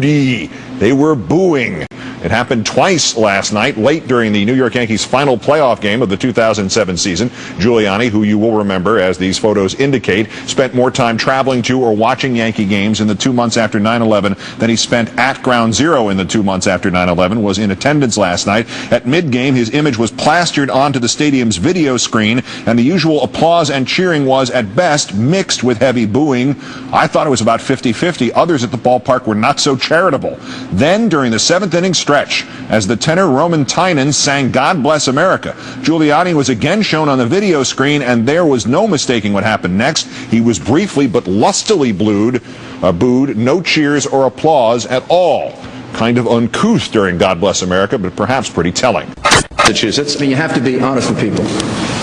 Rudy. They were booing. It happened twice last night, late during the New York Yankees' final playoff game of the 2007 season. Giuliani, who you will remember, as these photos indicate, spent more time traveling to or watching Yankee games in the 2 months after 9/11 than he spent at Ground Zero in the 2 months after 9/11, was in attendance last night. At mid-game, his image was plastered onto the stadium's video screen, and the usual applause and cheering was, at best, mixed with heavy booing. I thought it was about 50-50. Others at the ballpark were not so charitable. Then, during the seventh inning stretch, as the tenor Roman Tynan sang "God Bless America," Giuliani was again shown on the video screen, and there was no mistaking what happened next. He was briefly but lustily booed, no cheers or applause at all. Kind of uncouth during "God Bless America," but perhaps pretty telling. Massachusetts. I mean, you have to be honest with people,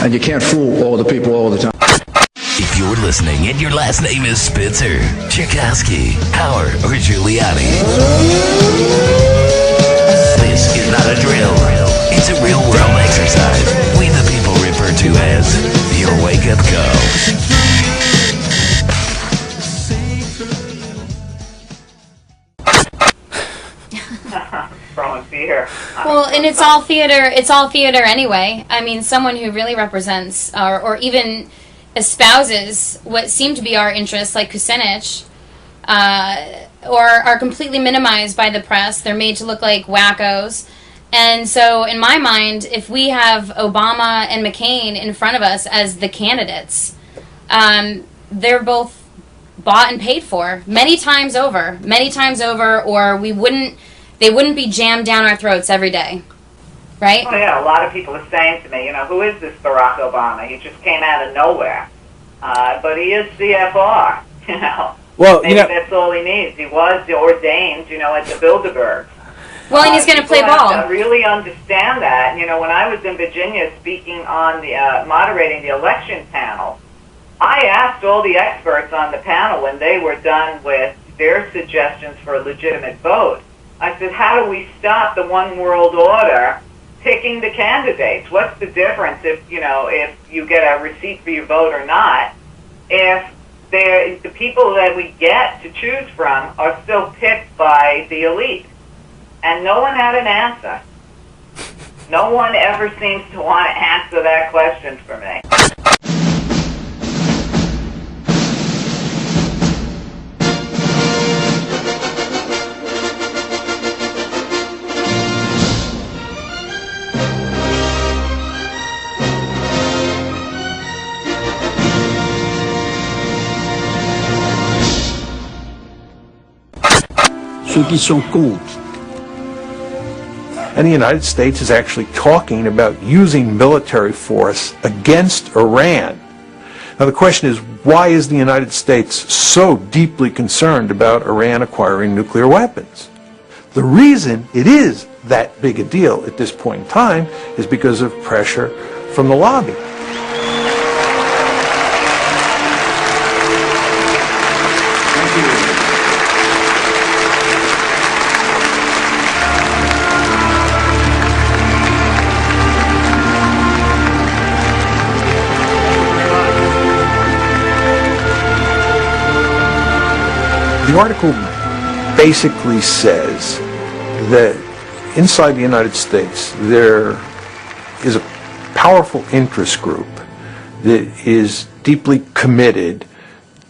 and you can't fool all the people all the time. If you're listening and your last name is Spitzer, Tchaikovsky, Howard, or Giuliani, this is not a drill. It's a real-world exercise we the people refer to as your wake-up call. Well, and it's all theater. It's all theater anyway. I mean, someone who really represents or even espouses what seem to be our interests, like Kucinich, or are completely minimized by the press. They're made to look like wackos. And so, in my mind, if we have Obama and McCain in front of us as the candidates, they're both bought and paid for many times over, or they wouldn't be jammed down our throats every day, right? Oh yeah, a lot of people are saying to me, who is this Barack Obama? He just came out of nowhere, but he is CFR, Well, maybe that's all he needs. He was ordained, at the Bilderberg. Well, and he's going to play ball. I really understand that. When I was in Virginia speaking on the moderating the election panel, I asked all the experts on the panel when they were done with their suggestions for a legitimate vote. I said, how do we stop the one world order picking the candidates? What's the difference if you get a receipt for your vote or not? If the people that we get to choose from are still picked by the elite. And no one had an answer. No one ever seems to want to answer that question for me. Ceux qui sont contre. And the United States is actually talking about using military force against Iran. Now the question is, why is the United States so deeply concerned about Iran acquiring nuclear weapons? The reason it is that big a deal at this point in time is because of pressure from the lobby. The article basically says that inside the United States there is a powerful interest group that is deeply committed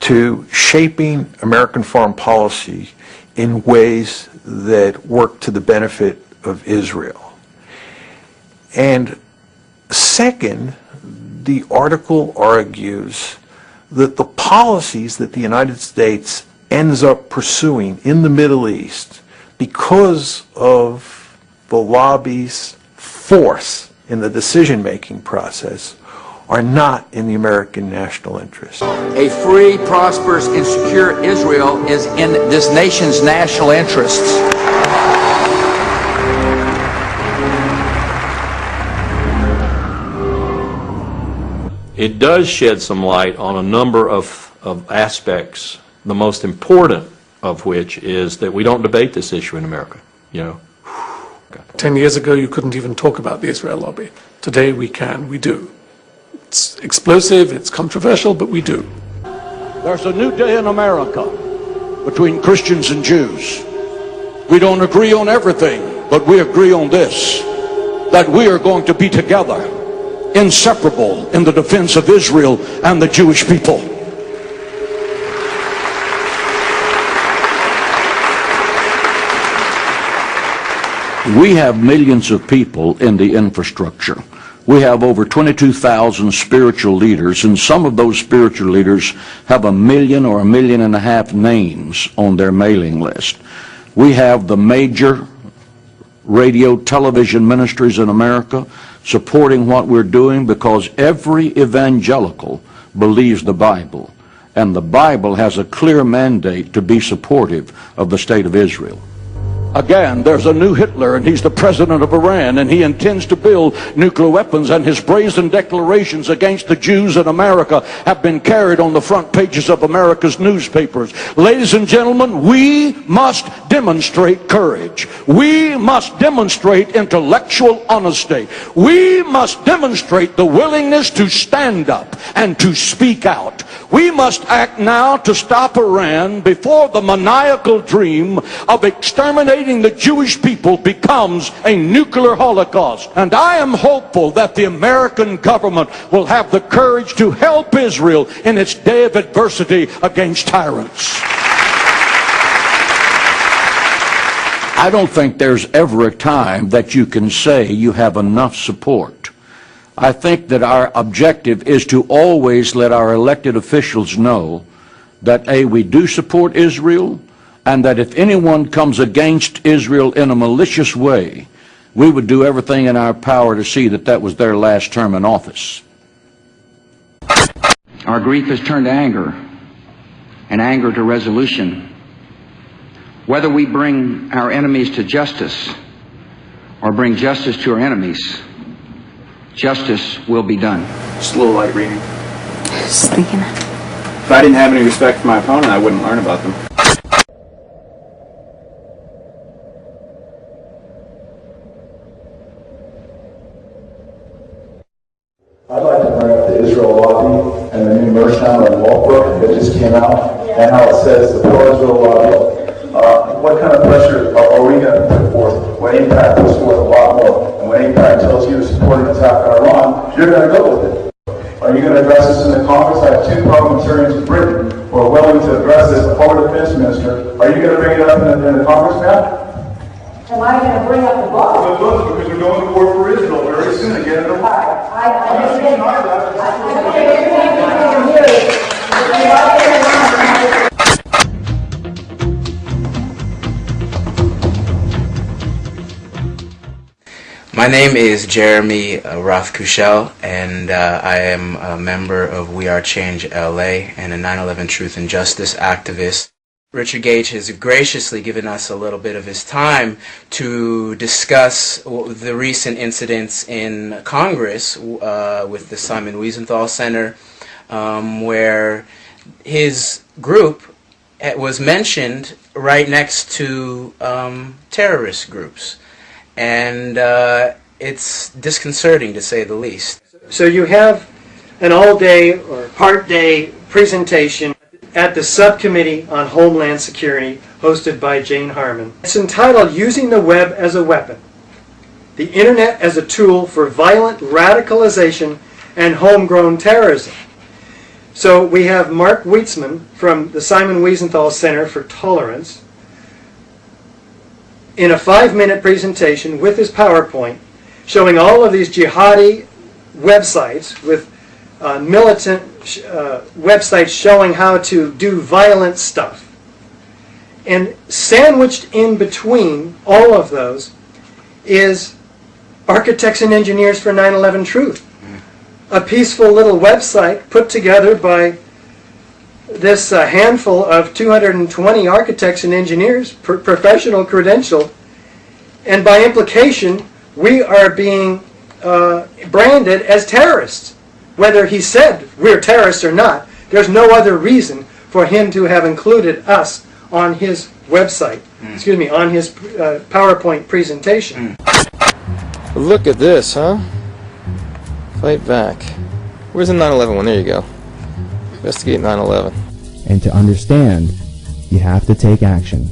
to shaping American foreign policy in ways that work to the benefit of Israel. And second, the article argues that the policies that the United States ends up pursuing in the Middle East, because of the lobby's force in the decision-making process, are not in the American national interest. A free, prosperous, and secure Israel is in this nation's national interests. It does shed some light on a number of aspects, the most important of which is that we don't debate this issue in America. 10 years ago, you couldn't even talk about the Israel lobby. Today, we can. We do. It's explosive, it's controversial, but we do. There's a new day in America between Christians and Jews. We don't agree on everything, but we agree on this, that we are going to be together, inseparable in the defense of Israel and the Jewish people. We have millions of people in the infrastructure. We have over 22,000 spiritual leaders, and some of those spiritual leaders have 1 million or 1.5 million names on their mailing list. We have the major radio, television ministries in America supporting what we're doing, because every evangelical believes the Bible, and the Bible has a clear mandate to be supportive of the state of Israel. Again, there's a new Hitler, and he's the president of Iran, and he intends to build nuclear weapons, and his brazen declarations against the Jews in America have been carried on the front pages of America's newspapers. Ladies and gentlemen, we must demonstrate courage. We must demonstrate intellectual honesty. We must demonstrate the willingness to stand up and to speak out. We must act now to stop Iran before the maniacal dream of exterminating the Jewish people becomes a nuclear holocaust. And I am hopeful that the American government will have the courage to help Israel in its day of adversity against tyrants. I don't think there's ever a time that you can say you have enough support. I think that our objective is to always let our elected officials know that A, we do support Israel, and that if anyone comes against Israel in a malicious way, we would do everything in our power to see that that was their last term in office. Our grief has turned to anger, and anger to resolution. Whether we bring our enemies to justice or bring justice to our enemies, justice will be done. Just a little light reading. Just thinking. If I didn't have any respect for my opponent, I wouldn't learn about them. I'd like to bring up the Israel lobby and the new merch down in Walbrook that just came out, and how it says the pro-Israel lobby. What kind of pressure are we going to put forth when AIPAC puts forth a lot more? And when AIPAC tells you to support an attack on Iran, you're going to go with it. Are you going to address this in the Congress? I have 2 parliamentarians in Britain who are willing to address this, the former defense minister. Are you going to bring it up in the Congress now? Am I going to bring up the book? Because we're going to war for Israel very soon again. My name is Jeremy Roth-Kushel, and I am a member of We Are Change LA and a 9/11 Truth and Justice activist. Richard Gage has graciously given us a little bit of his time to discuss the recent incidents in Congress with the Simon Wiesenthal Center, where his group was mentioned right next to terrorist groups. And it's disconcerting, to say the least. So you have an all-day or part-day presentation at the Subcommittee on Homeland Security, hosted by Jane Harman. It's entitled Using the Web as a Weapon, the Internet as a Tool for Violent Radicalization and Homegrown Terrorism. So we have Mark Weitzman from the Simon Wiesenthal Center for Tolerance in a 5-minute presentation with his PowerPoint showing all of these jihadi websites with militant websites showing how to do violent stuff. And sandwiched in between all of those is Architects and Engineers for 9/11 Truth, a peaceful little website put together by this handful of 220 architects and engineers, professional credential, and by implication, we are being branded as terrorists. Whether he said we're terrorists or not, there's no other reason for him to have included us on his website, on his PowerPoint presentation. Look at this, huh? Fight back. Where's the 9/11 one? There you go. Investigate 9/11. And to understand, you have to take action.